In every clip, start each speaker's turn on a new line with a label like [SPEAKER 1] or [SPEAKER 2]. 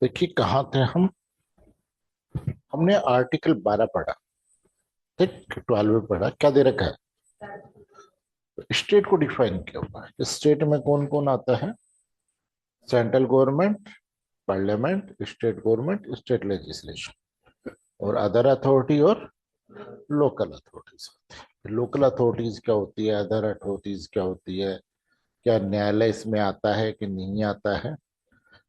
[SPEAKER 1] देखिए कहाँ थे हम। हमने आर्टिकल 12 पढ़ा। ठीक, 12 में पढ़ा, क्या दे रखा है? स्टेट को डिफाइन किया हुआ है। स्टेट में कौन कौन आता है? Central government, parliament, state government, state legislation और अदर अथॉरिटी और लोकल अथॉरिटीज होती है। लोकल अथॉरिटीज क्या होती है, अदर अथॉरिटीज क्या होती है, क्या न्यायालय इसमें आता है कि नहीं आता है,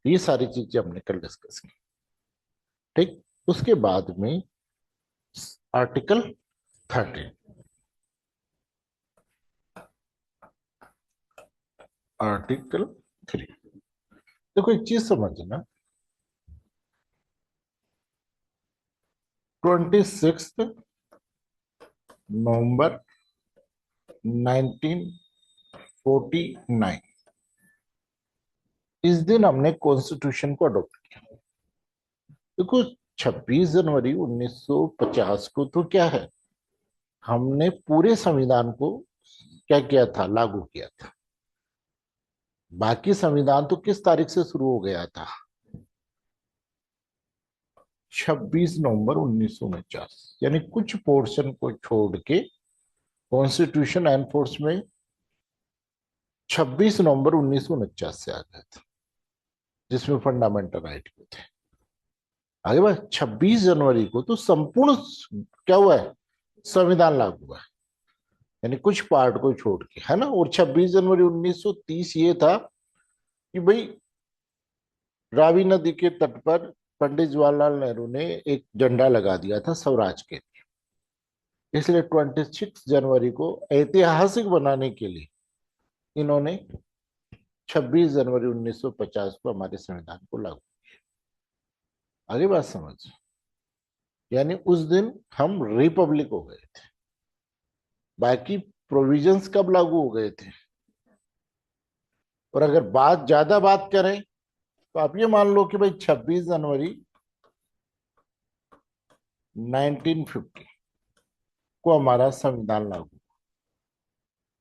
[SPEAKER 1] ये सारी चीजें हमने कल डिस्कस की। ठीक, उसके बाद में आर्टिकल 13। आर्टिकल 3, देखो एक चीज समझना। 26 नवंबर 1949, इस दिन हमने कॉन्स्टिट्यूशन को अडॉप्ट किया। देखो 26 जनवरी 1950 को तो क्या है, हमने पूरे संविधान को क्या किया था, लागू किया था। बाकी संविधान तो किस तारीख से शुरू हो गया था? 26 नवंबर 1949, यानी कुछ पोर्शन को छोड़ के कॉन्स्टिट्यूशन एनफोर्स में 26 नवंबर 1949 से आ गया था, जिसमें फंडामेंटल राइट भी थे। आगे बात, 26 जनवरी को तो संपूर्ण क्या हुआ है, संविधान लागू हुआ है, यानी कुछ पार्ट को छोड़ के, है ना। और 26 जनवरी 1930 ये था कि भाई रावी नदी के तट पर पंडित जवाहरलाल नेहरू ने एक झंडा लगा दिया था स्वराज के लिए। इसलिए 26 जनवरी को ऐतिहासिक बनाने के लिए इन्होंने 26 जनवरी 1950 को हमारे संविधान को लागू। आगे बात समझ, यानी उस दिन हम रिपब्लिक हो गए थे। बाकी प्रोविजंस कब लागू हो गए थे? और अगर बात ज्यादा बात करें तो आप ये मान लो कि भाई 26 जनवरी 1950 को हमारा संविधान लागू।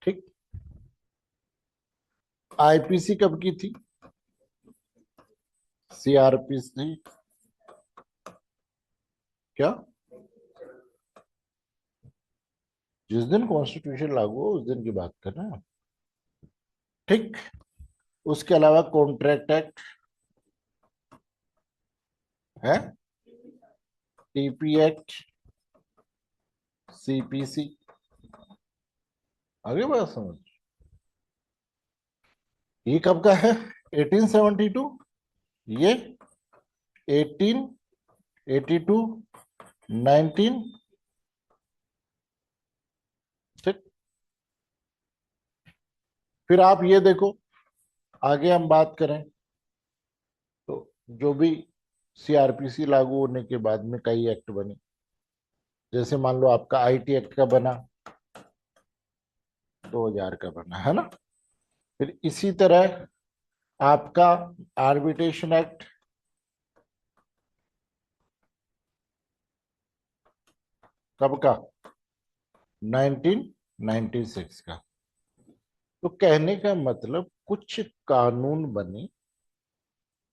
[SPEAKER 1] ठीक, आईपीसी कब की थी? सीआरपीसी क्या, जिस दिन कॉन्स्टिट्यूशन लागू हो उस दिन की बात कर रहे हैं। ठीक, उसके अलावा कॉन्ट्रैक्ट एक्ट है, टीपी एक्ट, सीपीसी। आगे बात समझ, ये कब का है? 1872, ये 1882, 19। ठीक, फिर आप ये देखो, आगे हम बात करें तो जो भी सीआरपीसी लागू होने के बाद में कई एक्ट बने, जैसे मान लो आपका आईटी एक्ट का बना, 2000 का बना, है ना। फिर इसी तरह आपका आर्बिट्रेशन एक्ट कब का? 1996 का। तो कहने का मतलब कुछ कानून बने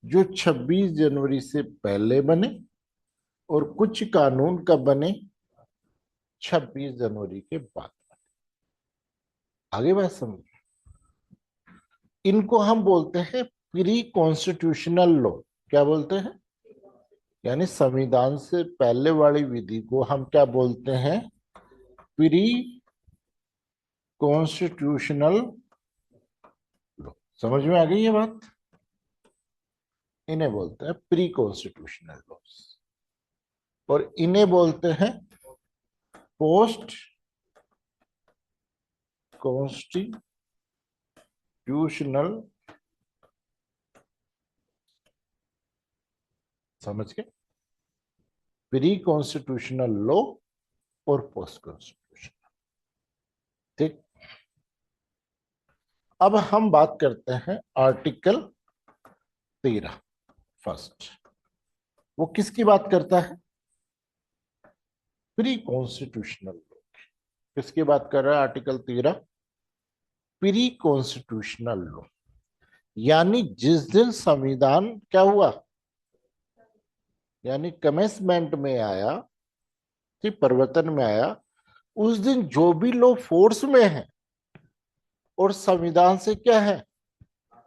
[SPEAKER 1] जो 26 जनवरी से पहले बने, और कुछ कानून कब बने? 26 जनवरी के बाद। आगे बात समझ, इनको हम बोलते हैं प्री कॉन्स्टिट्यूशनल लॉ। क्या बोलते हैं? यानी संविधान से पहले वाली विधि को हम क्या बोलते हैं? Pre constitutional law. समझ में आ गई ये बात? इन्हें बोलते हैं प्री कॉन्स्टिट्यूशनल लॉस, और इन्हें बोलते हैं पोस्ट कॉन्स्टिट्यूशनल। समझ के, प्री कॉन्स्टिट्यूशनल लॉ और पोस्ट कॉन्स्टिट्यूशन। ठीक, अब हम बात करते हैं आर्टिकल 13 फर्स्ट। वो किसकी बात करता है? Pre constitutional law. किसकी बात कर रहा है आर्टिकल 13? प्री कॉन्स्टिट्यूशनल लॉ, यानी जिस दिन संविधान क्या हुआ, यानी कमेंसमेंट में आया, ठीक, परिवर्तन में आया, उस दिन जो भी लॉ फोर्स में है और संविधान से क्या है,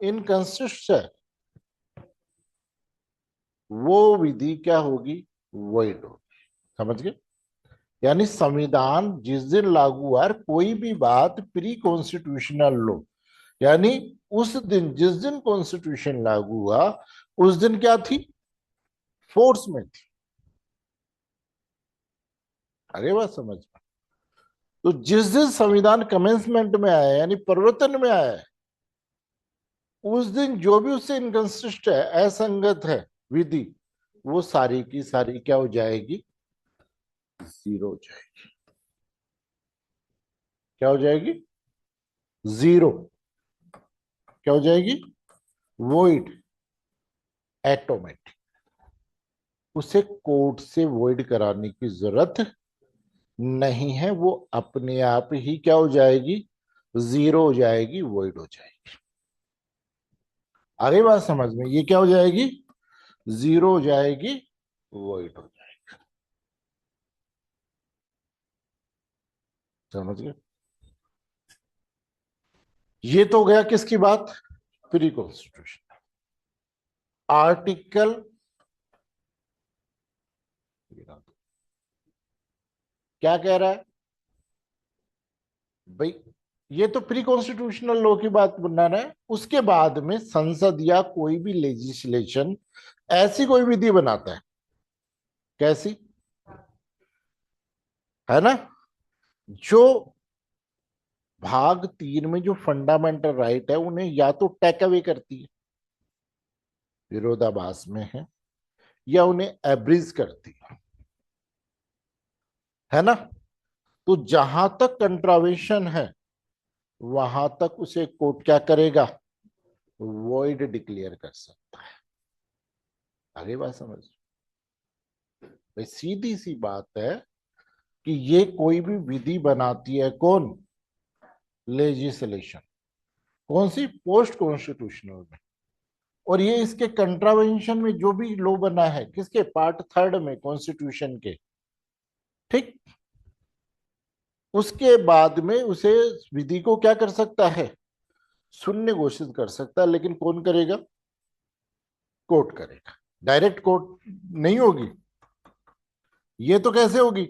[SPEAKER 1] इनकंसिस्ट है, वो विधि क्या होगी, वॉइड होगी। समझ गए? यानी संविधान जिस दिन लागू हुआ, कोई भी बात प्री कॉन्स्टिट्यूशनल लॉ, यानी उस दिन जिस दिन कॉन्स्टिट्यूशन लागू हुआ उस दिन क्या थी, फोर्स में थी। अरे बात समझ में? तो जिस दिन संविधान कमेंसमेंट में आया यानी परिवर्तन में आया है, उस दिन जो भी उससे इनकंसिस्ट है, असंगत है विधि, वो सारी की सारी क्या हो जाएगी, जीरो हो जाएगी। क्या हो जाएगी, जीरो। क्या हो जाएगी, वॉइड, ऑटोमेटिक। उसे कोर्ट से वॉइड कराने की जरूरत नहीं है, वो अपने आप ही क्या हो जाएगी, जीरो हो जाएगी, वॉइड हो जाएगी। आगे बात समझ में? ये क्या हो जाएगी, जीरो हो जाएगी, वॉइड हो जाएगी। समझ गए? ये तो गया किसकी बात, प्री कॉन्स्टिट्यूशन। आर्टिकल क्या कह रहा है भाई, ये तो प्री कॉन्स्टिट्यूशनल लॉ की बात बना रहा है। उसके बाद में संसद या कोई भी लेजिस्लेशन ऐसी कोई विधि बनाता है, कैसी, है ना, जो भाग 3 में जो फंडामेंटल राइट है उन्हें या तो टेक अवे करती है, विरोधाभास में है, या उन्हें एब्रिज करती है ना। तो जहां तक कंट्रावेंशन है वहां तक उसे कोर्ट क्या करेगा, वॉइड डिक्लेयर कर सकता है। आगे बात समझ? भाई सीधी सी बात है कि ये कोई भी विधि बनाती है कौन, लेजिस्लेशन, कौन सी, पोस्ट कॉन्स्टिट्यूशनल में। और ये इसके कंट्रावेंशन में जो भी लॉ बना है, किसके, पार्ट 3 में कॉन्स्टिट्यूशन के, ठीक, उसके बाद में उसे विधि को क्या कर सकता है, शून्य घोषित कर सकता है। लेकिन कौन करेगा, कोर्ट करेगा। डायरेक्ट कोर्ट नहीं होगी, ये तो कैसे होगी,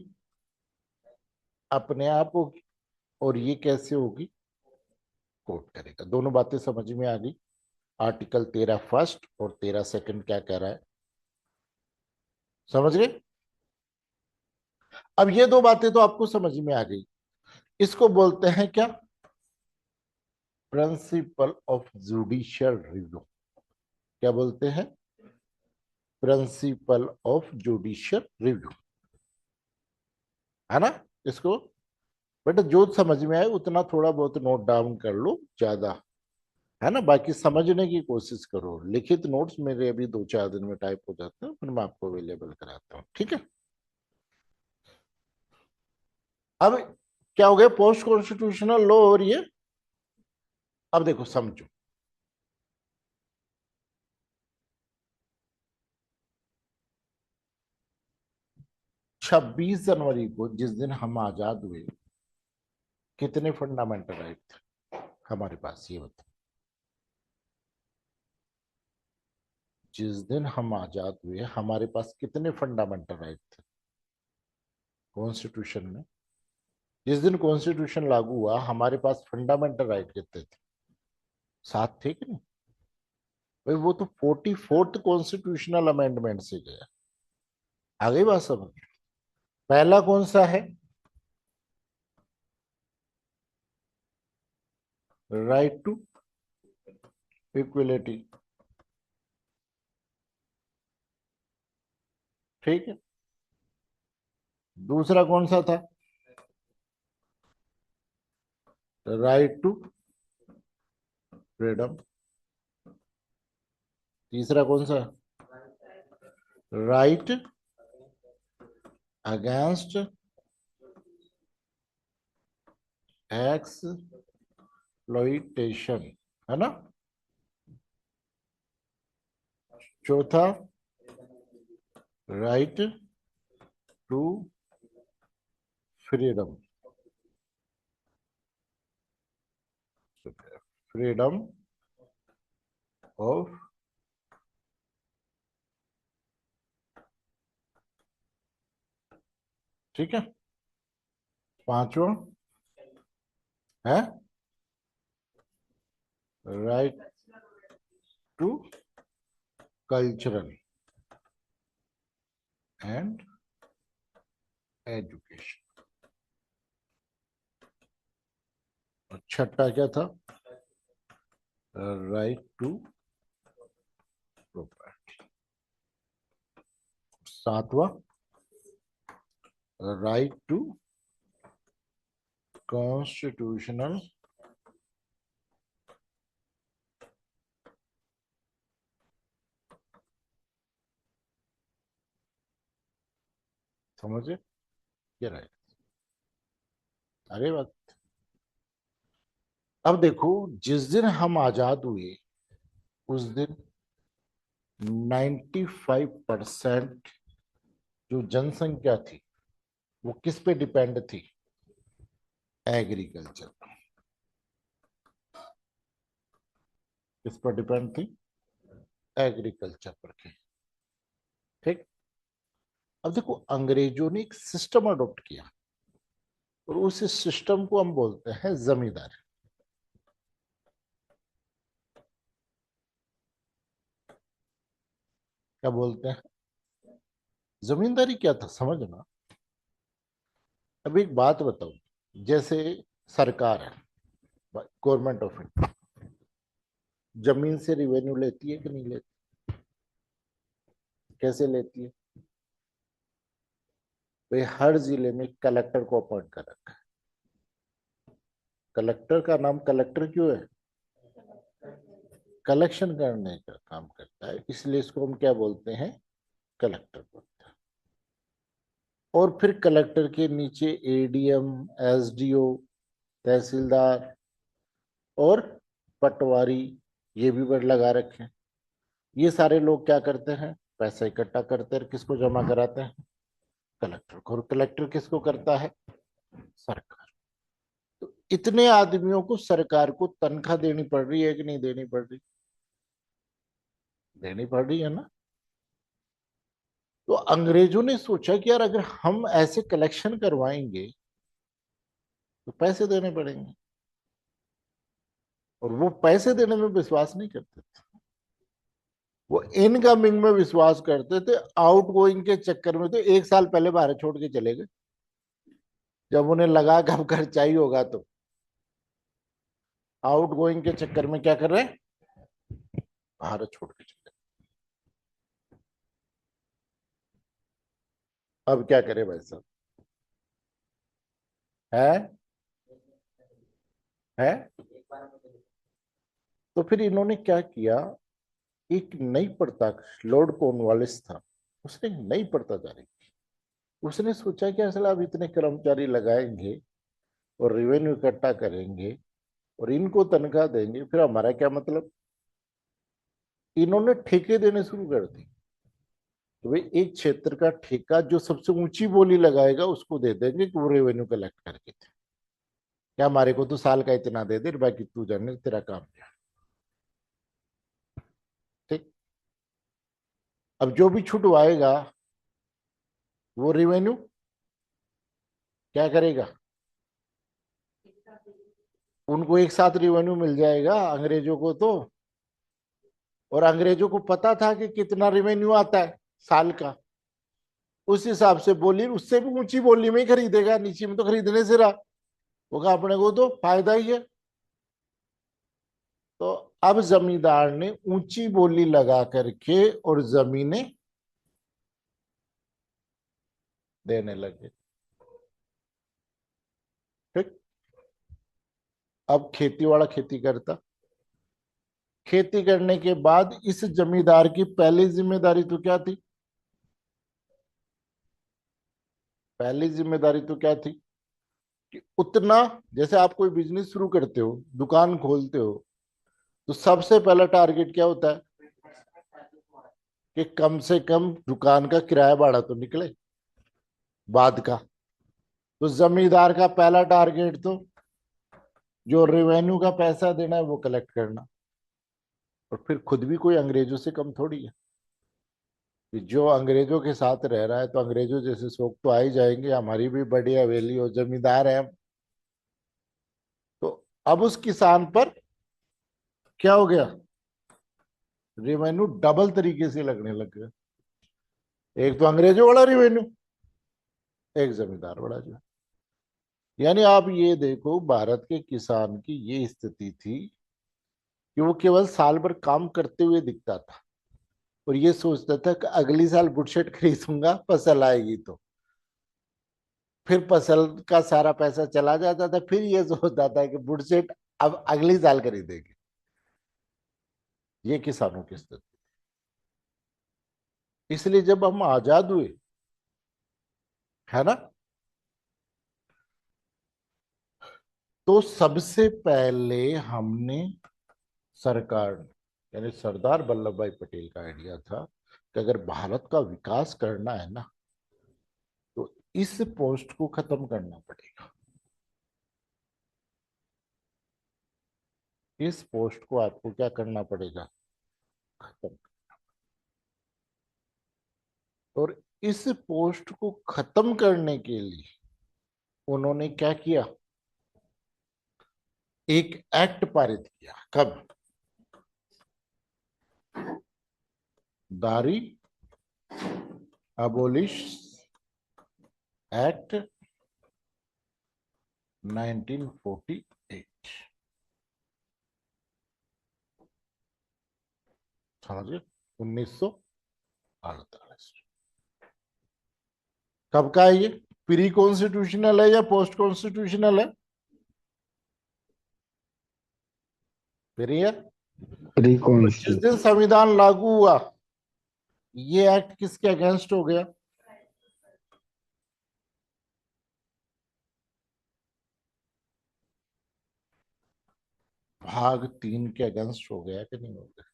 [SPEAKER 1] अपने आप होगी। और ये कैसे होगी, कोर्ट करेगा। दोनों बातें समझ में आ गई? आर्टिकल 13 फर्स्ट और 13 सेकंड क्या कह रहा है, समझ गए? अब ये दो बातें तो आपको समझ में आ गई। इसको बोलते हैं क्या, प्रिंसिपल ऑफ जुडिशियल रिव्यू। क्या बोलते हैं, प्रिंसिपल ऑफ जुडिशियल रिव्यू, है ना। इसको बेटा जो समझ में आए उतना थोड़ा बहुत नोट डाउन कर लो, ज्यादा है ना, बाकी समझने की कोशिश करो। लिखित नोट्स मेरे अभी 2-4 दिन में टाइप हो जाते हैं, फिर मैं आपको अवेलेबल कराता हूँ, ठीक है। अब क्या हो गया, पोस्ट कॉन्स्टिट्यूशनल लॉ हो रही है। अब देखो समझो, 26 जनवरी को जिस दिन हम आजाद हुए, कितने फंडामेंटल राइट थे हमारे पास, ये बताओ। जिस दिन हम आजाद हुए हमारे पास कितने फंडामेंटल राइट थे कॉन्स्टिट्यूशन में। जिस दिन कॉन्स्टिट्यूशन लागू हुआ हमारे पास फंडामेंटल राइट कितने थे, 7 थे कि नहीं भाई, वो तो 44th कॉन्स्टिट्यूशनल अमेंडमेंट से गया। आ गई बात समझ? पहला कौन सा है, राइट टू इक्वलिटी, ठीक है। दूसरा कौन सा था, राइट टू फ्रीडम। तीसरा कौन सा, राइट अगेंस्ट एक्सप्लॉइटेशन, है ना। चौथा, right to freedom, freedom of, ठीक है। पांचवा है right to cultural and education. और छठा क्या था, राइट टू प्रॉपर्टी। सातवां, राइट टू कॉन्स्टिट्यूशनल समझे क्या राइट। अरे बात, अब देखो, जिस दिन हम आजाद हुए उस दिन 95% जो जनसंख्या थी वो किस पे डिपेंड थी, एग्रीकल्चर। किस पर डिपेंड थी, एग्रीकल्चर पर थी, ठीक। अब देखो, अंग्रेजों ने एक सिस्टम अडॉप्ट किया और उस सिस्टम को हम बोलते हैं जमींदारी। क्या बोलते हैं, जमींदारी क्या था समझना। अब एक बात बताओ, जैसे सरकार है, गवर्नमेंट ऑफ इंडिया, जमीन से रिवेन्यू लेती है कि नहीं लेती, कैसे लेती है। भाई हर जिले में कलेक्टर को अपॉइंट कर रखा है। कलेक्टर का नाम कलेक्टर क्यों है, कलेक्शन करने का काम करता है, इसलिए इसको हम क्या बोलते हैं, कलेक्टर बोलते हैं। और फिर कलेक्टर के नीचे एडीएम, एसडीओ, तहसीलदार और पटवारी, ये भी वर्ड लगा रखे हैं। ये सारे लोग क्या करते हैं, पैसा इकट्ठा करते हैं, किसको जमा कराते हैं, कलेक्टर को। और कलेक्टर किसको करता है, सरकार। तो इतने आदमियों को सरकार को तनख्वाह देनी पड़ रही है कि नहीं देनी पड़ रही, देनी पड़ रही है ना। तो अंग्रेजों ने सोचा कि यार अगर हम ऐसे कलेक्शन करवाएंगे तो पैसे देने पड़ेंगे, और वो पैसे देने में विश्वास नहीं करते थे। वो इनकमिंग में विश्वास करते थे, आउट गोइंग के चक्कर में तो 1 साल पहले भारत छोड़ के चले गए। जब उन्हें लगा कि अब खर्चा ही होगा तो आउट गोइंग के चक्कर में क्या कर रहे हैं, भारत छोड़ के चले। अब क्या करे भाई साहब, है है। तो फिर इन्होंने क्या किया, एक नई प्रथा, लॉर्ड कॉर्नवालिस था, उसने एक नई प्रथा जारी की। उसने सोचा कि असल अब इतने कर्मचारी लगाएंगे और रेवेन्यू इकट्ठा करेंगे और इनको तनख्वाह देंगे, फिर हमारा क्या मतलब। इन्होंने ठेके देने शुरू कर दी। तो भाई एक क्षेत्र का ठेका जो सबसे ऊंची बोली लगाएगा उसको दे देंगे कि वो रेवेन्यू कलेक्ट करके थे। क्या हमारे को तो साल का इतना दे दे, बाकी तू जाने तेरा काम क्या, ठीक। अब जो भी छुटवाएगा वो रेवेन्यू क्या करेगा, उनको एक साथ रेवेन्यू मिल जाएगा अंग्रेजों को तो। और अंग्रेजों को पता था कि कितना रेवेन्यू आता है साल का, उस हिसाब से बोली, उससे भी ऊंची बोली में ही खरीदेगा, नीचे में तो खरीदने से रहा। वो कहा अपने को तो फायदा ही है। तो अब जमींदार ने ऊंची बोली लगा करके और जमीनें देने लगे, ठीक। अब खेती वाला खेती करता, खेती करने के बाद इस जमींदार की पहली जिम्मेदारी तो क्या थी, पहली जिम्मेदारी तो क्या थी, कि उतना, जैसे आप कोई बिजनेस शुरू करते हो, दुकान खोलते हो, तो सबसे पहला टारगेट क्या होता है कि कम से कम दुकान का किराया भाड़ा तो निकले बाद का। तो जमींदार का पहला टारगेट तो जो रेवेन्यू का पैसा देना है वो कलेक्ट करना। और फिर खुद भी कोई अंग्रेजों से कम थोड़ी है कि जो अंग्रेजों के साथ रह रहा है, तो अंग्रेजों जैसे शौक तो आ ही जाएंगे, हमारी भी बड़ी हवेली और जमींदार है हम। तो अब उस किसान पर क्या हो गया, रेवेन्यू डबल तरीके से लगने लग गया। एक तो अंग्रेजों वाला रेवेन्यू, एक जमींदार वाला जो। यानी आप ये देखो, भारत के किसान की ये स्थिति थी कि वो केवल साल भर काम करते हुए दिखता था और ये सोचता था कि अगली साल बुटशेट खरीदूंगा फसल आएगी तो। फिर फसल का सारा पैसा चला जाता था, फिर ये सोचता था कि बुटशेट अब अगली साल खरीदेंगे। ये किसानों की स्थिति। इसलिए जब हम आजाद हुए, है ना, तो सबसे पहले हमने, सरकार यानी सरदार वल्लभ भाई पटेल का आइडिया था कि अगर भारत का विकास करना है ना, तो इस पोस्ट को खत्म करना पड़ेगा। इस पोस्ट को आपको क्या करना पड़ेगा, खत्म। और इस पोस्ट को खत्म करने के लिए उन्होंने क्या किया, एक एक्ट पारित किया। कब, दारी अबोलिश एक्ट 1948। समझे, 1948। कब का है ये, प्री कॉन्स्टिट्यूशनल है या पोस्ट कॉन्स्टिट्यूशनल है, प्री है।
[SPEAKER 2] प्री
[SPEAKER 1] तो जिस दिन
[SPEAKER 2] कॉन्स्टिट्यूशन।
[SPEAKER 1] संविधान लागू हुआ, ये एक्ट किसके अगेंस्ट हो गया, भाग 3 के अगेंस्ट हो गया कि नहीं हो गया।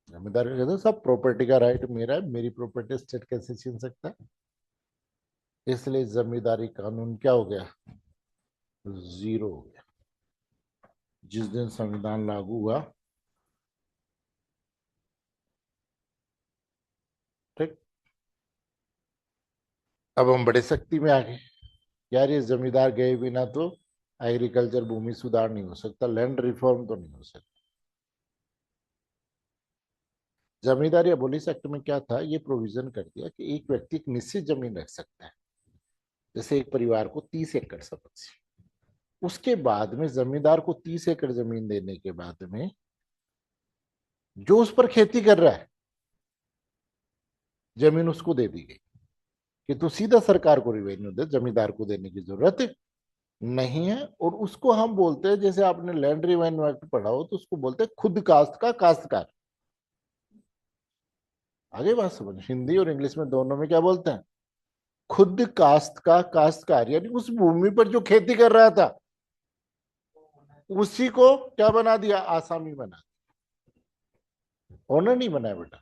[SPEAKER 1] जमींदार का कहते हैं, सब प्रॉपर्टी का राइट मेरा है, मेरी प्रॉपर्टी स्टेट कैसे छीन सकता है। इसलिए जमींदारी कानून क्या हो गया, जीरो हो गया जिस दिन संविधान लागू हुआ। ठीक। अब हम बड़े सख्ती में आ गए, यार ये जमींदार गए बिना तो एग्रीकल्चर भूमि सुधार नहीं हो सकता, लैंड रिफॉर्म तो नहीं हो सकता। जमींदारी अबोलिश एक्ट में क्या था, ये प्रोविजन कर दिया कि एक व्यक्ति एक निश्चित जमीन रख सकता है, जैसे एक परिवार को 30 एकड़ समझ। उसके बाद में जमींदार को 30 एकड़ जमीन देने के बाद में जो उस पर खेती कर रहा है, जमीन उसको दे दी गई कि तू सीधा सरकार को रिवेन्यू दे, जमींदार को देने की जरूरत नहीं है। और उसको हम बोलते हैं, जैसे आपने लैंड रिवेन्यू एक्ट पढ़ा हो, तो उसको बोलते हैं खुद कास्ट का काश्तकार। आगे बात समझ, हिंदी और इंग्लिश में दोनों में क्या बोलते हैं, खुद कास्ट का काश्तकार। यानी उस भूमि पर जो खेती कर रहा था, उसी को क्या बना दिया, आसामी बना दिया। ओनर नहीं बनाया बेटा,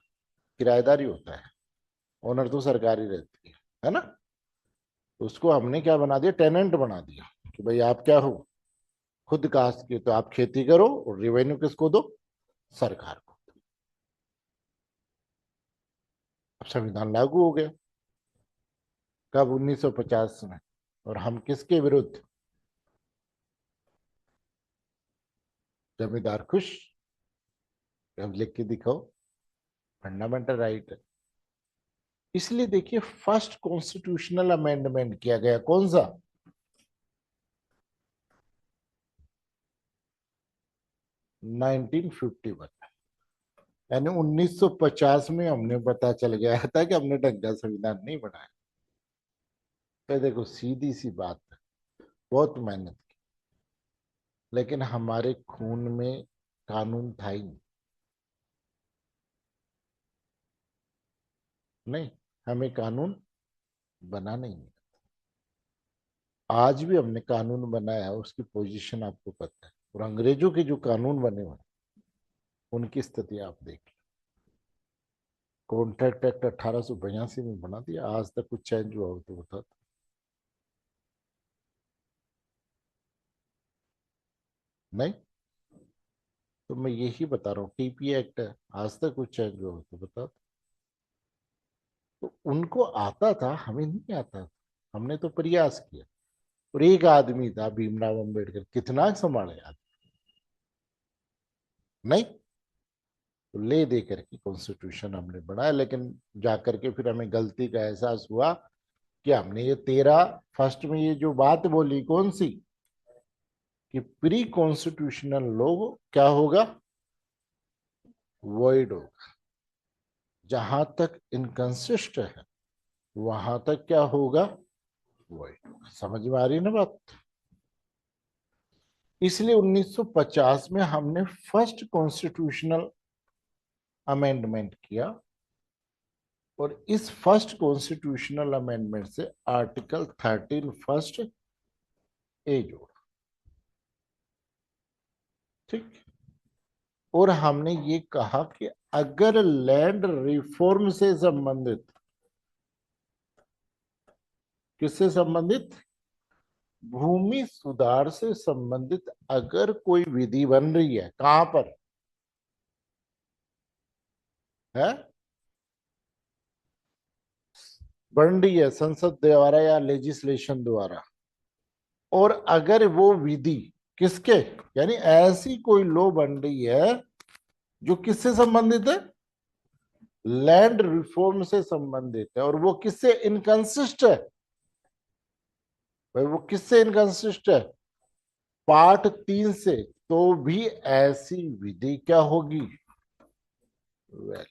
[SPEAKER 1] किराएदारी होता है, ओनर तो सरकारी रहती है ना। तो उसको हमने क्या बना दिया, टेनेंट बना दिया कि भाई आप क्या हो, खुद कास्ट के, तो आप खेती करो और रेवेन्यू किसको दो, सरकार को। अब संविधान लागू हो गया, कब, 1950 में। और हम किसके विरुद्ध, जमींदार खुश, अब लिख के दिखाओ, फंडामेंटल राइट है। इसलिए देखिए, फर्स्ट कॉन्स्टिट्यूशनल अमेंडमेंट किया गया, कौन सा, 1951। यानी 1950 में हमने पता चल गया था कि हमने ढंग का संविधान नहीं बनाया। तो देखो, सीधी सी बात है, बहुत मेहनत की, लेकिन हमारे खून में कानून था ही नहीं। नहीं, हमें कानून बनाना ही नहीं। आज भी हमने कानून बनाया है, उसकी पोजीशन आपको पता है। और अंग्रेजों के जो कानून बने हुए हैं उनकी स्थिति आप देखिए। कॉन्ट्रैक्ट एक्ट 1882 में बना दिया, आज तक कुछ चेंज हुआ हो तो बता दो। नहीं, तो मैं यही बता रहा हूँ, टीपी एक्ट है, आज तक कुछ चेंज हुआ हो तो बता दो। तो उनको आता था, हमें नहीं आता था। हमने तो प्रयास किया। और एक आदमी था भीमराव अंबेडकर, कितना संभाले आदमी। नहीं, तो ले दे करके कॉन्स्टिट्यूशन हमने बनाया, लेकिन जाकर के फिर हमें गलती का एहसास हुआ कि हमने ये 13 फर्स्ट में ये जो बात बोली कौन सी, कि प्री कॉन्स्टिट्यूशनल लॉ क्या होगा, वॉइड होगा। जहां तक इनकंसिस्ट है वहां तक क्या होगा, वॉइड होगा। समझ में आ रही है ना बात। इसलिए 1950 में हमने फर्स्ट कॉन्स्टिट्यूशनल अमेंडमेंट किया, और इस फर्स्ट कॉन्स्टिट्यूशनल अमेंडमेंट से आर्टिकल 13 फर्स्ट ए जोड़ा। ठीक। और हमने ये कहा कि अगर लैंड रिफॉर्म से संबंधित, किससे संबंधित, भूमि सुधार से संबंधित अगर कोई विधि बन रही है, कहां पर है, बन रही है संसद द्वारा या लेजिस्लेशन द्वारा, और अगर वो विधि किसके, यानी ऐसी कोई लॉ बन रही है जो किससे संबंधित है, लैंड रिफॉर्म से संबंधित है, और वो किससे इनकंसिस्ट है, भाई वो किससे इनकंसिस्ट है, पार्ट 3 से, तो भी ऐसी विधि क्या होगी, वैलिड।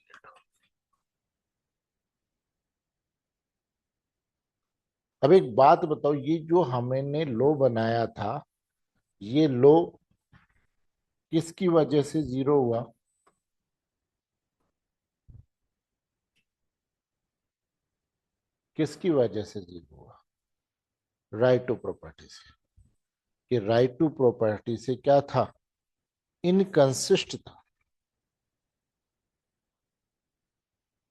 [SPEAKER 1] अब एक बात बताओ, ये जो हमने लॉ बनाया था, ये लॉ किसकी वजह से जीरो हुआ, किसकी वजह से जीरो हुआ, राइट टू प्रॉपर्टी से। कि राइट टू प्रॉपर्टी से क्या था, इनकंसिस्ट था,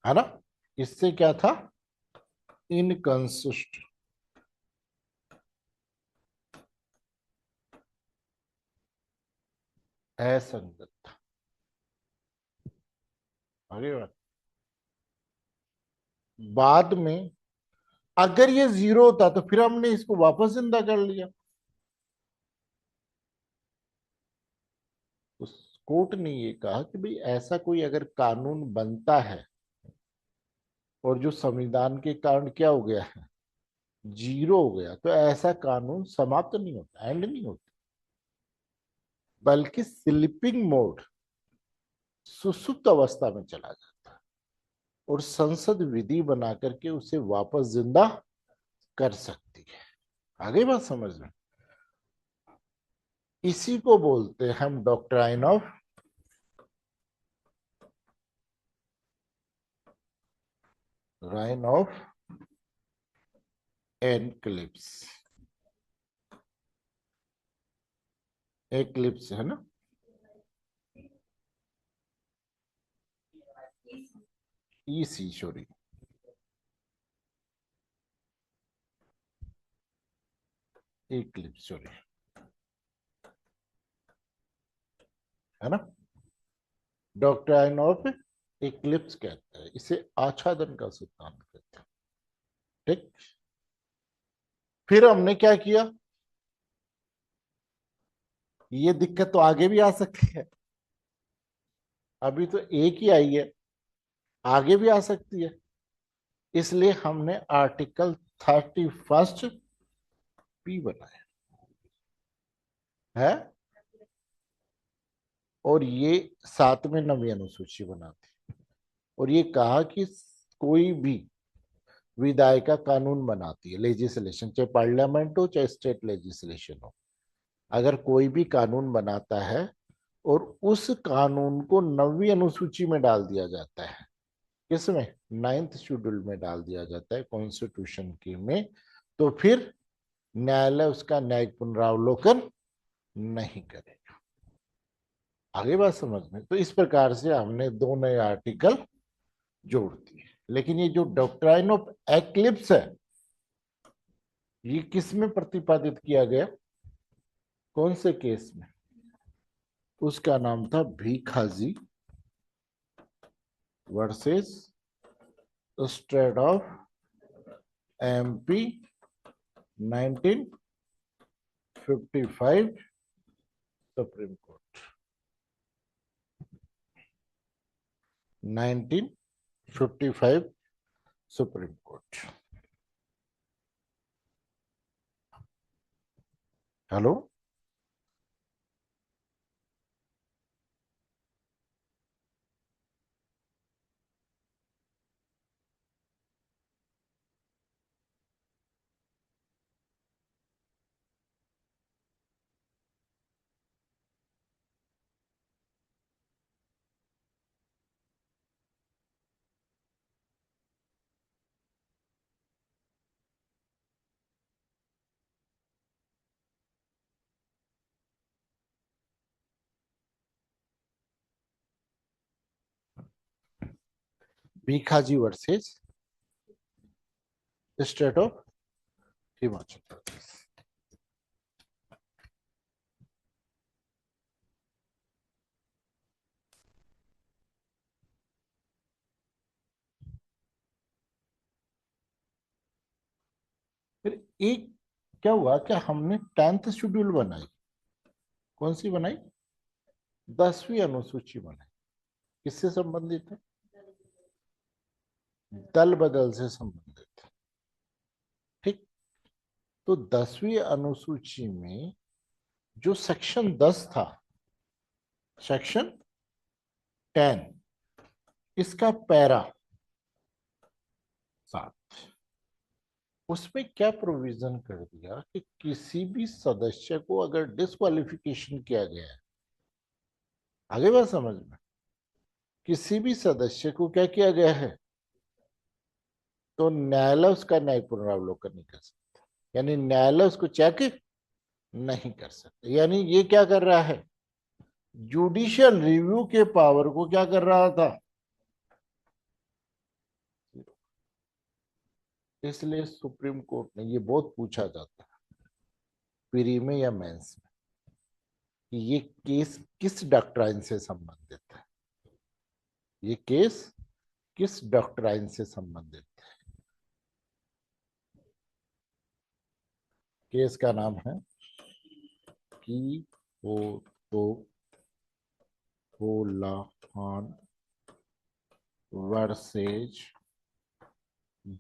[SPEAKER 1] है ना। इससे क्या था, इनकंसिस्ट, असंगत था। आगे बात, बाद में अगर ये जीरो होता तो फिर हमने इसको वापस जिंदा कर लिया। उस कोर्ट ने ये कहा कि भाई ऐसा कोई अगर कानून बनता है और जो संविधान के कारण क्या हो गया है, जीरो हो गया, तो ऐसा कानून समाप्त नहीं होता, एंड नहीं होता, बल्कि स्लीपिंग मोड, सुसुप्त अवस्था में चला जाता है, और संसद विधि बना करके उसे वापस जिंदा कर सकती है। आगे बात समझ में। इसी को बोलते हैं हम doctrine of rain of eclipse. Eclipse है ना, ईसी सॉरी, एक्लिप्स सॉरी, है ना। डॉक्ट्राइन ऑफ एक्लिप्स कहते हैं इसे, आच्छादन का सिद्धांत कहते हैं। ठीक। फिर हमने क्या किया, ये दिक्कत तो आगे भी आ सकती है, अभी तो एक ही आई है, आगे भी आ सकती है। इसलिए हमने आर्टिकल 31 पी बनाया है, और ये 7वें 9वीं अनुसूची बनाती, और ये कहा कि कोई भी विधायिका कानून बनाती है, लेजिस्लेशन, चाहे पार्लियामेंट हो चाहे स्टेट लेजिस्लेशन हो, अगर कोई भी कानून बनाता है और उस कानून को 9वीं अनुसूची में डाल दिया जाता है, किसमें, 9th शेड्यूल में डाल दिया जाता है कॉन्स्टिट्यूशन की में, तो फिर न्यायालय उसका न्यायिक पुनरावलोकन नहीं करेगा। आगे बात समझ में? तो इस प्रकार से हमने दो नए आर्टिकल जोड़ दिए। लेकिन ये जो डॉक्ट्राइन ऑफ एक्लिप्स है, ये किस में प्रतिपादित किया गया, कौन से केस में? उसका नाम था Bhikhaji versus state of MP 1955 Supreme Court. 1955 Supreme Court. Hello. Bhikhaji versus state of Himachal Pradesh. फिर एक क्या हुआ कि हमने 10th शेड्यूल बनाई। कौन सी बनाई? 10वीं अनुसूची बनाई। किससे संबंधित है? दल बदल से संबंधित है। ठीक। तो 10वीं अनुसूची में जो सेक्शन 10 था, सेक्शन 10, इसका पैरा 7, उसमें क्या प्रोविजन कर दिया कि किसी भी सदस्य को अगर डिस्क्वालिफिकेशन किया गया है, आगे बात समझ में, किसी भी सदस्य को क्या किया गया है, तो न्यायालय उसका न्यायिक पुनरावलोकन नहीं कर सकता। यानी न्यायालय उसको चेक नहीं कर सकता। यानी ये क्या कर रहा है, जुडिशियल रिव्यू के पावर को क्या कर रहा था, इसलिए सुप्रीम कोर्ट ने, ये बहुत पूछा जाता है प्री में या मेंस में, कि ये केस किस डॉक्ट्राइन से संबंधित है, ये केस किस डॉक्ट्राइन से संबंधित है। केस का नाम है की ओ तो होलाहान वर्सेज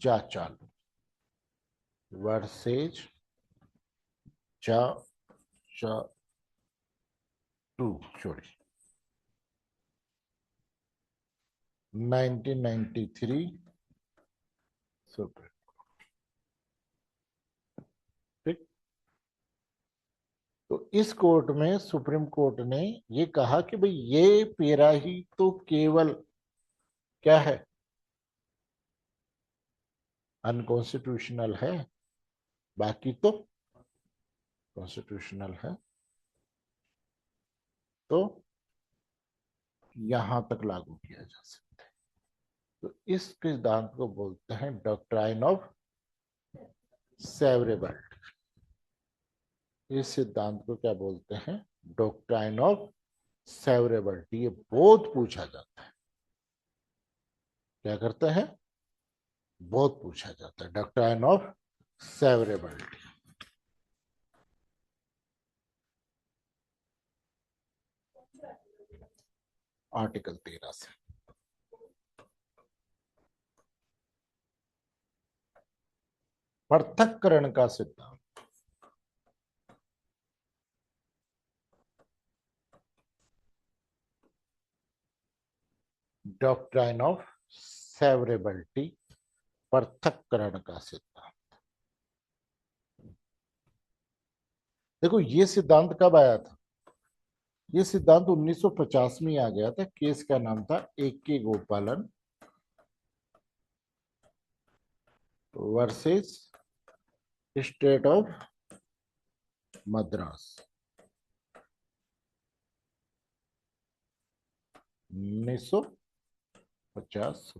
[SPEAKER 1] जा चालू वर्सेज जा टू सॉरी 1993 सुप्रीम। ठीक। तो इस कोर्ट में सुप्रीम कोर्ट ने ये कहा कि भाई ये पेरा ही तो केवल क्या है, अनकॉन्स्टिट्यूशनल है, बाकी तो कॉन्स्टिट्यूशनल है। तो यहां तक लागू किया जा सकता है। तो इस सिद्धांत को बोलते हैं डॉक्ट्राइन ऑफ सेवरेबिलिटी। इस सिद्धांत को क्या बोलते हैं, डॉक्ट्राइन ऑफ सेवरेबिलिटी। ये बहुत पूछा जाता है। क्या करते हैं, बहुत पूछा जाता है, डॉक्ट्राइन ऑफ सेवरेबिलिटी। आर्टिकल 13 से पृथक्करण का सिद्धांत। डॉक्ट्राइन ऑफ सेवरेबिलिटी, पृथक्करण का सिद्धांत। देखो ये सिद्धांत कब आया था, ये सिद्धांत 1950 में आ गया था। केस का नाम था एक के गोपालन वर्सेस स्टेट ऑफ मद्रास 1950।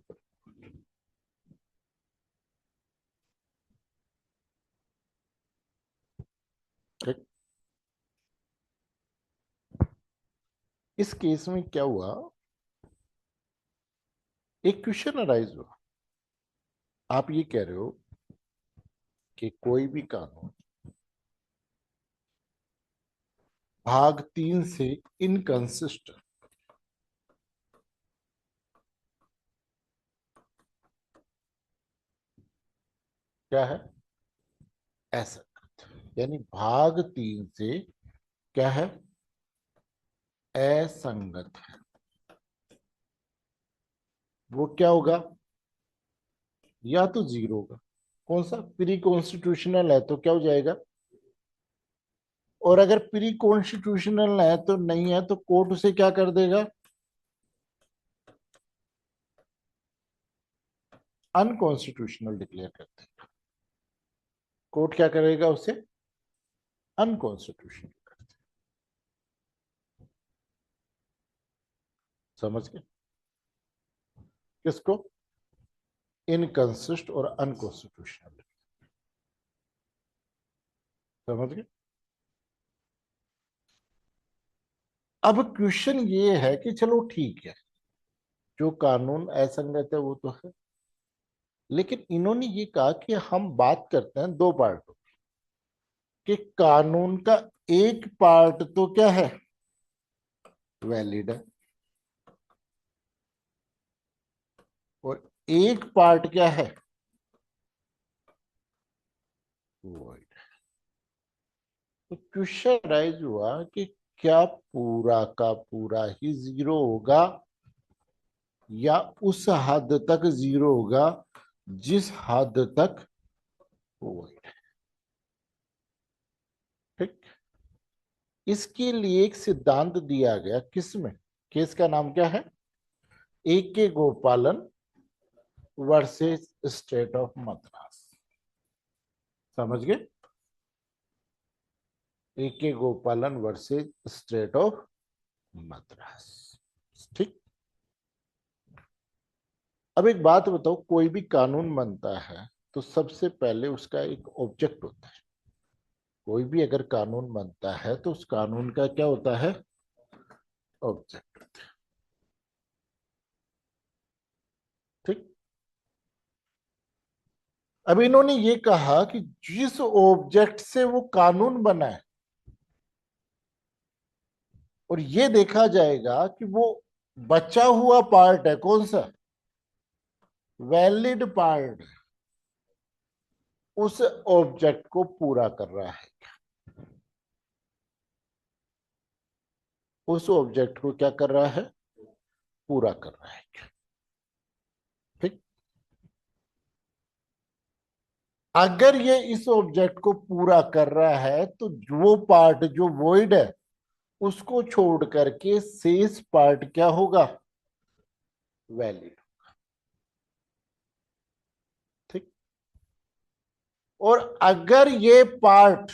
[SPEAKER 1] ठीक। इस केस में क्या हुआ, एक क्वेश्चन अराइज हुआ। आप ये कह रहे हो कि कोई भी कानून भाग 3 से इनकंसिस्टेंट क्या है, असंगत, यानी भाग 3 से क्या है, असंगत है। वो क्या होगा, या तो जीरो होगा, कौन सा, प्री कॉन्स्टिट्यूशनल है तो क्या हो जाएगा, और अगर प्री कॉन्स्टिट्यूशनल है तो नहीं है तो कोर्ट उसे क्या कर देगा, अनकॉन्स्टिट्यूशनल डिक्लेयर कर देगा। कोर्ट क्या करेगा, उसे अनकॉन्स्टिट्यूशनल कर देगा। समझ गए, किसको, इनकंसिस्ट और अनकॉन्स्टिट्यूशनल। समझ गए। अब क्वेश्चन ये है कि चलो ठीक है, जो कानून असंगत है वो तो है, लेकिन इन्होंने ये कहा कि हम बात करते हैं दो पार्टों कि कानून का एक पार्ट तो क्या है, वैलिड है, और एक पार्ट क्या है, void। तो क्वेश्चन राइज हुआ कि क्या पूरा का पूरा ही जीरो होगा, या उस हद तक जीरो होगा जिस हद तक void है। ठीक। इसके लिए एक सिद्धांत दिया गया, किसमें, केस का नाम क्या है, ए के गोपालन वर्सेस स्टेट ऑफ मद्रास। समझ गए, ए के गोपालन वर्सेस स्टेट ऑफ मद्रास। ठीक। अब एक बात बताओ, कोई भी कानून बनता है तो सबसे पहले उसका एक ऑब्जेक्ट होता है। कोई भी अगर कानून बनता है तो उस कानून का क्या होता है, ऑब्जेक्ट। ठीक। अब इन्होंने ये कहा कि जिस ऑब्जेक्ट से वो कानून बना है, और ये देखा जाएगा कि वो बचा हुआ पार्ट है कौन सा, वैलिड पार्ट, उस ऑब्जेक्ट को पूरा कर रहा है। उस ऑब्जेक्ट को क्या कर रहा है, पूरा कर रहा है। ठीक। अगर ये इस ऑब्जेक्ट को पूरा कर रहा है तो वो पार्ट जो वॉइड है उसको छोड़ करके शेष पार्ट क्या होगा, वैलिड। ठीक। और अगर ये पार्ट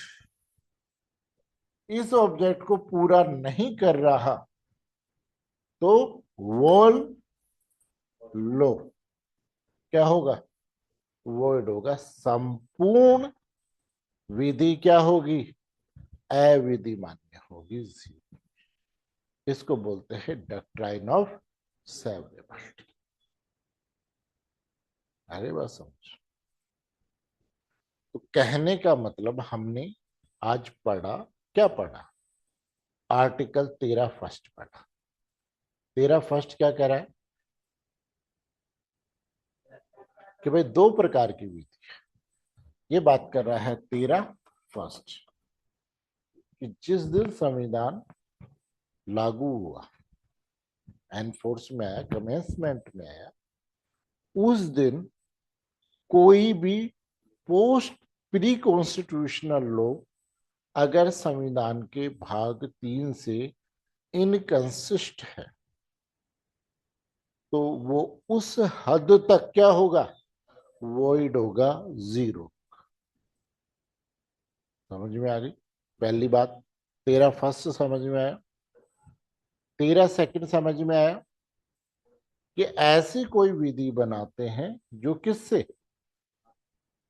[SPEAKER 1] इस ऑब्जेक्ट को पूरा नहीं कर रहा तो वॉल लो क्या होगा, वॉइड होगा, संपूर्ण विधि क्या होगी, अविधि मान्य होगी। इसको बोलते हैं डॉक्ट्राइन ऑफ सेवरेबिलिटी। अरे बात समझ। तो कहने का मतलब हमने आज पढ़ा, क्या पढ़ा, आर्टिकल 13 फर्स्ट पढ़ा। 13 फर्स्ट क्या कह रहा है कि भाई दो प्रकार की विधि, ये बात कर रहा है 13 फर्स्ट, कि जिस दिन संविधान लागू हुआ, एनफोर्स में आया, कमेंसमेंट में आया, उस दिन कोई भी पोस्ट प्री कॉन्स्टिट्यूशनल लॉ अगर संविधान के भाग 3 से इनकंसिस्ट है तो वो उस हद तक क्या होगा, वॉइड होगा, जीरो। समझ में आ गई। पहली बात। तेरा फर्स्ट समझ में आया। तेरा सेकंड समझ में आया कि ऐसी कोई विधि बनाते हैं जो किससे,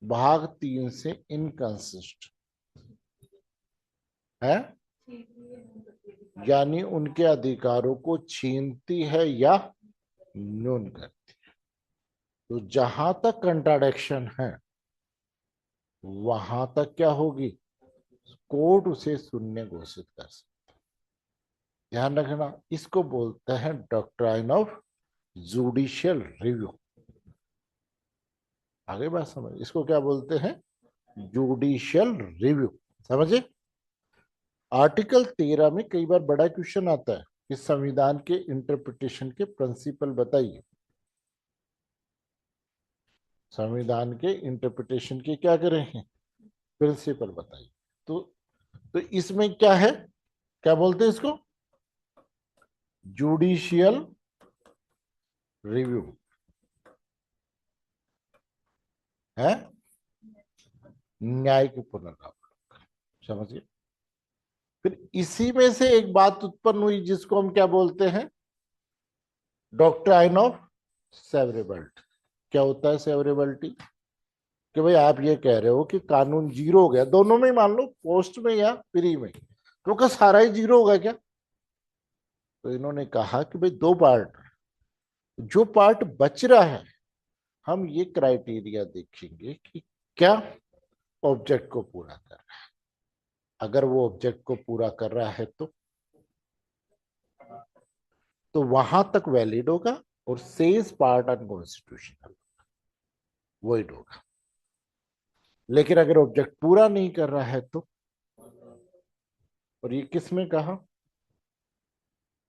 [SPEAKER 1] भाग 3 से इनकंसिस्ट है, यानी उनके अधिकारों को छीनती है या न्यून करती है। तो जहां तक कंट्राडिक्शन है वहां तक क्या होगी, कोर्ट उसे शून्य घोषित कर सकता है। ध्यान रखना, इसको बोलते हैं डॉक्ट्राइन ऑफ जुडिशियल रिव्यू। आगे बात समझ, इसको क्या बोलते हैं, जुडिशियल रिव्यू। समझे। आर्टिकल 13 में कई बार बड़ा क्वेश्चन आता है कि संविधान के इंटरप्रिटेशन के प्रिंसिपल बताइए। संविधान के इंटरप्रिटेशन के क्या करें हैं, प्रिंसिपल बताइए। तो इसमें क्या है, क्या बोलते हैं इसको, जुडिशियल रिव्यू है, न्याय की पुनरावृत्ति। समझिए। फिर इसी में से एक बात उत्पन्न हुई जिसको हम क्या बोलते हैं, डॉक्ट्राइन ऑफ सेवरेबिलिटी। क्या होता है सेवरेबिलिटी, कि भाई आप ये कह रहे हो कि कानून जीरो हो गया, दोनों में ही मान लो, पोस्ट में या प्री में, तो क्या सारा ही जीरो होगा क्या। तो इन्होंने कहा कि भाई दो पार्ट, जो पार्ट बच रहा है हम ये क्राइटेरिया देखेंगे कि क्या ऑब्जेक्ट को पूरा कर रहा है। अगर वो ऑब्जेक्ट को पूरा कर रहा है तो वहां तक वैलिड होगा, और सेज पार्ट अनकॉन्स्टिट्यूशनल वॉइड होगा। लेकिन अगर ऑब्जेक्ट पूरा नहीं कर रहा है तो, और ये किसमें कहा,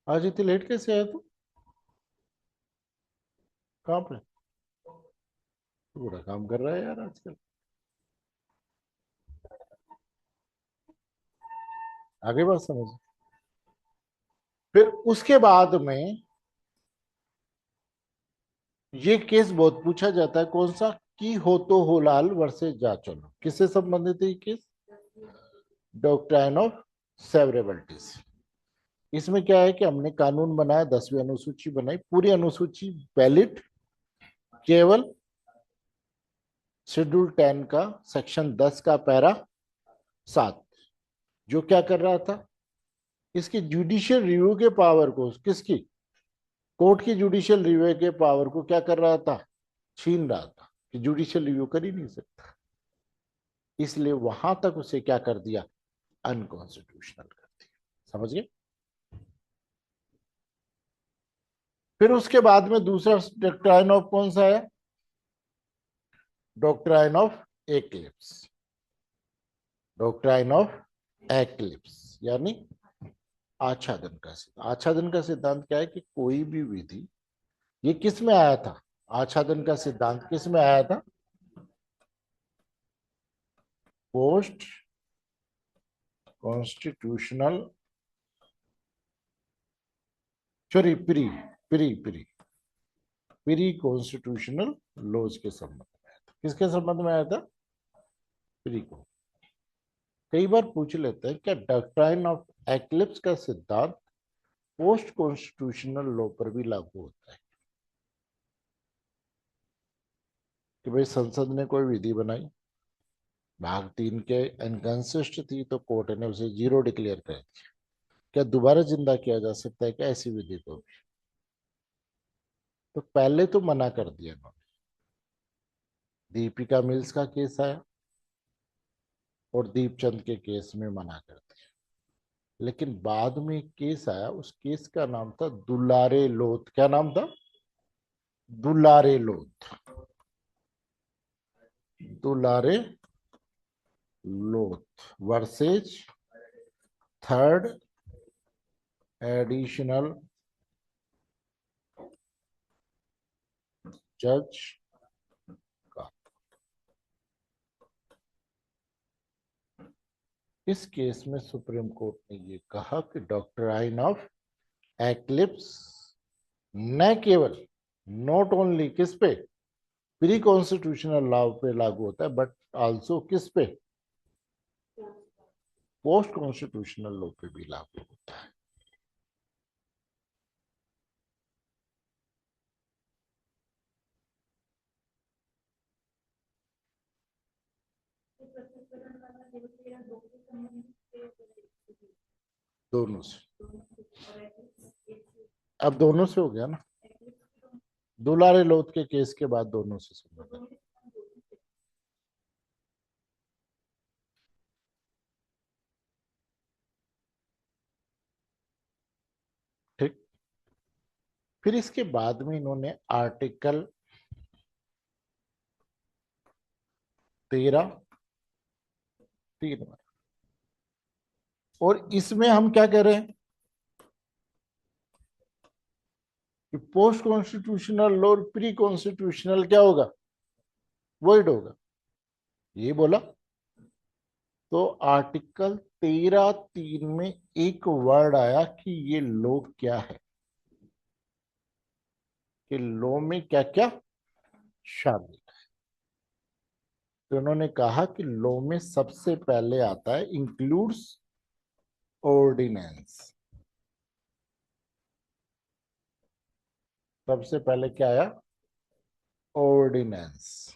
[SPEAKER 1] आज इतनी लेट कैसे आया तू, कहां पे, पूरा काम कर रहा है यार आजकल। आगे बात समझ। फिर उसके बाद में ये केस बहुत पूछा जाता है, कौन सा, की हो तो हो लाल वर्सेस जा चलो, किससे संबंधित है ये केस, डॉक्ट्राइन ऑफ सेवरेबिलिटीज। इसमें क्या है कि हमने कानून बनाया, 10वीं अनुसूची बनाई, पूरी अनुसूची वैलिड केवल शेड्यूल 10 का सेक्शन 10 का पैरा 7, जो क्या कर रहा था, इसकी जुडिशियल रिव्यू के पावर को, किसकी, कोर्ट की जुडिशियल रिव्यू के पावर को क्या कर रहा था, छीन रहा था, कि जुडिशियल रिव्यू कर ही नहीं सकता। इसलिए वहां तक उसे क्या कर दिया, अनकॉन्स्टिट्यूशनल कर दिया। समझ गए। फिर उसके बाद में दूसरा डॉक्ट्राइन ऑफ कौन सा है, doctrine of eclipse. Doctrine of eclipse यानी आच्छादन का सिद्धांत। आच्छादन का सिद्धांत क्या है कि कोई भी विधि, ये किस में आया था, आच्छादन का सिद्धांत किस में आया था, post constitutional, sorry pre pre pre pre constitutional laws के संबंध में आया था। किसके संबंध में आया था, प्री को। कई बार पूछ लेते हैं क्या डॉक्ट्राइन ऑफ एक्लिप्स का सिद्धांत पोस्ट कॉन्स्टिट्यूशनल लॉ पर भी लागू होता है, कि भाई संसद ने कोई विधि बनाई, भाग 3 के इनकंसिस्ट थी, तो कोर्ट ने उसे जीरो डिक्लेयर कर दिया, क्या दोबारा जिंदा किया जा सकता है क्या ऐसी विधि को भी, तो पहले तो मना कर दिया इन्होंने। दीपिका मिल्स का केस आया और दीपचंद के केस में मना कर दिया, लेकिन बाद में एक केस आया, उस केस का नाम था दुलारे लोथ। क्या नाम था, दुलारे लोथ। दुलारे लोथ वर्सेज थर्ड एडिशनल जज का। इस केस में सुप्रीम कोर्ट ने ये कहा कि डॉक्ट्राइन ऑफ एक्लिप्स न केवल, नॉट ओनली किस पे, प्री कॉन्स्टिट्यूशनल लॉ पे लागू होता है, बट आल्सो किस पे, पोस्ट कॉन्स्टिट्यूशनल लॉ पे भी लागू होता है। दोनों से, अब दोनों से हो गया ना, दुलारे लोथ के केस के बाद दोनों से संबंध। ठीक, फिर इसके बाद में इन्होंने आर्टिकल 13(3) और इसमें हम क्या कह रहे हैं कि पोस्ट कॉन्स्टिट्यूशनल लॉ और प्री कॉन्स्टिट्यूशनल क्या होगा, वॉइड होगा, ये बोला। तो आर्टिकल 13(3) में एक वर्ड आया कि ये लॉ क्या है, कि लॉ में क्या क्या शामिल है। तो उन्होंने कहा कि लॉ में सबसे पहले आता है इंक्लूड्स ऑर्डिनेंस। सबसे पहले क्या आया, ऑर्डिनेंस।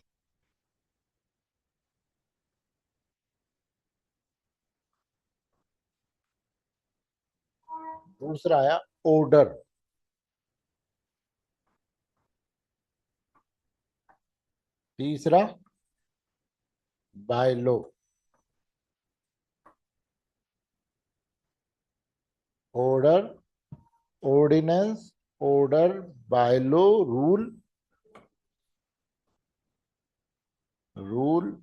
[SPEAKER 1] दूसरा आया ऑर्डर। तीसरा by law. Order, ordinance, order, by law, rule, rule,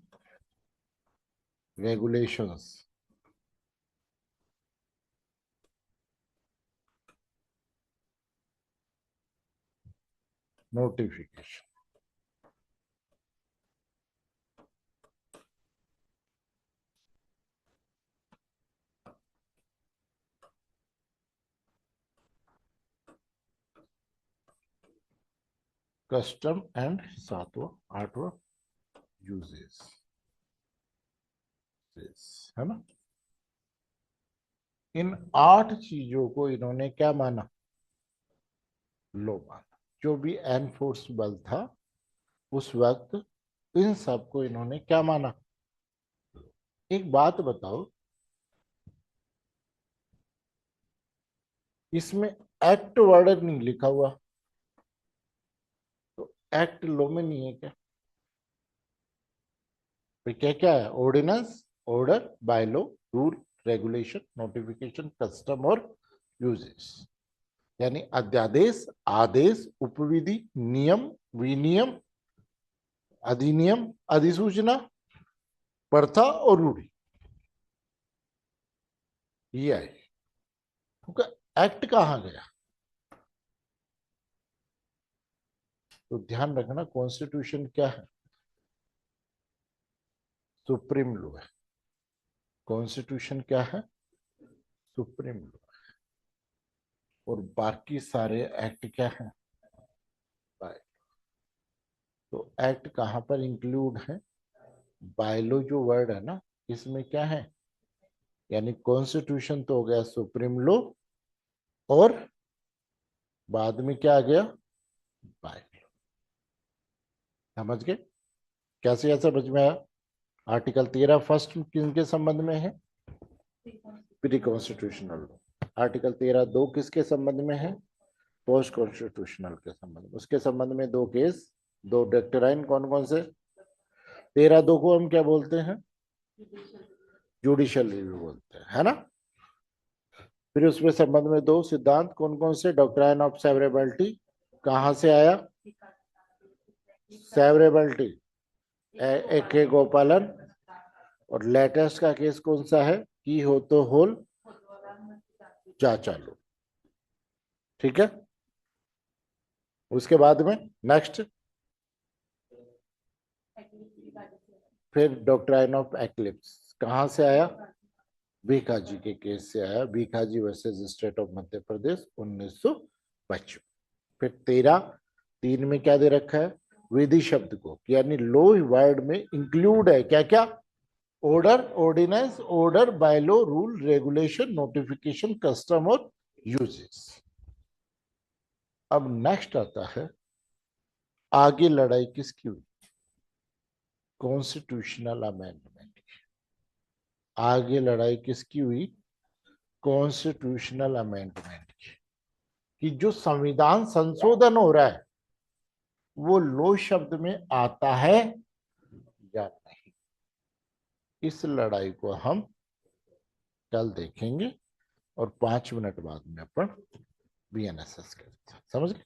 [SPEAKER 1] regulations. Notification. Custom and सातवां आठवां यूजेस, है ना। इन 8 चीजों को इन्होंने क्या माना, लो माना। जो भी एनफोर्सबल था उस वक्त, इन सबको इन्होंने क्या माना। एक बात बताओ, इसमें एक्ट वर्ड नहीं लिखा हुआ, तो एक्ट लो में नहीं है क्या, तो क्या क्या है, ordinance, order, by law, rule, regulation, notification, custom और यूजेस। यानी अध्यादेश, आदेश, उपविधि, नियम, विनियम, अधिनियम, अधिसूचना, प्रथा और रूढ़ी, ये आए। तो एक्ट कहाँ गया, तो ध्यान रखना कॉन्स्टिट्यूशन क्या है, सुप्रीम लॉ है। कॉन्स्टिट्यूशन क्या है, सुप्रीम लॉ। और बाकी सारे एक्ट क्या है, बाय। तो एक्ट कहाँ पर इंक्लूड है, बायलो जो वर्ड है ना, इसमें क्या है, यानी कॉन्स्टिट्यूशन तो हो गया सुप्रीम लॉ, और बाद में क्या आ गया, बायलो। समझ गए, कैसे ऐसा समझ में आया। आर्टिकल 13 फर्स्ट किसके संबंध में है, प्री कॉन्स्टिट्यूशनल लॉ। आर्टिकल 13(2) किसके संबंध में है, पोस्ट कॉन्स्टिट्यूशनल के संबंध में। उसके संबंध में दो केस, दो डॉक्ट्राइन, कौन कौन से, 13(2) को हम क्या बोलते हैं, जुडिशियल रिव्यू बोलते हैं, है ना। फिर उसमें संबंध में दो सिद्धांत, कौन कौन से, डॉक्ट्राइन ऑफ सेवरेबिलिटी, कहां से आया, सेवरेबिलिटी ए के गोपालन, और लेटेस्ट का केस कौन सा है, की हो तो होल जा चालू। ठीक है, उसके बाद में नेक्स्ट, फिर डॉक्ट्राइन ऑफ एक्लिप्स कहां से आया, भीखाजी के केस से आया, Bhikaji versus state of Madhya Pradesh 1955। फिर 13(3) में क्या दे रखा है, विधि शब्द को, यानी लो वर्ड में इंक्लूड है क्या क्या, order, ordinance, order, bylaw, rule, regulation, notification, custom और यूजेस। अब नेक्स्ट आता है आगे लड़ाई किसकी हुई? कॉन्स्टिट्यूशनल अमेंडमेंट की। आगे लड़ाई किसकी हुई? कॉन्स्टिट्यूशनल अमेंडमेंट की। कि जो संविधान संशोधन हो रहा है वो लो शब्द में आता है या नहीं। इस लड़ाई को हम कल देखेंगे और 5 मिनट बाद में अपन बीएनएसएस करते हैं। समझ गए?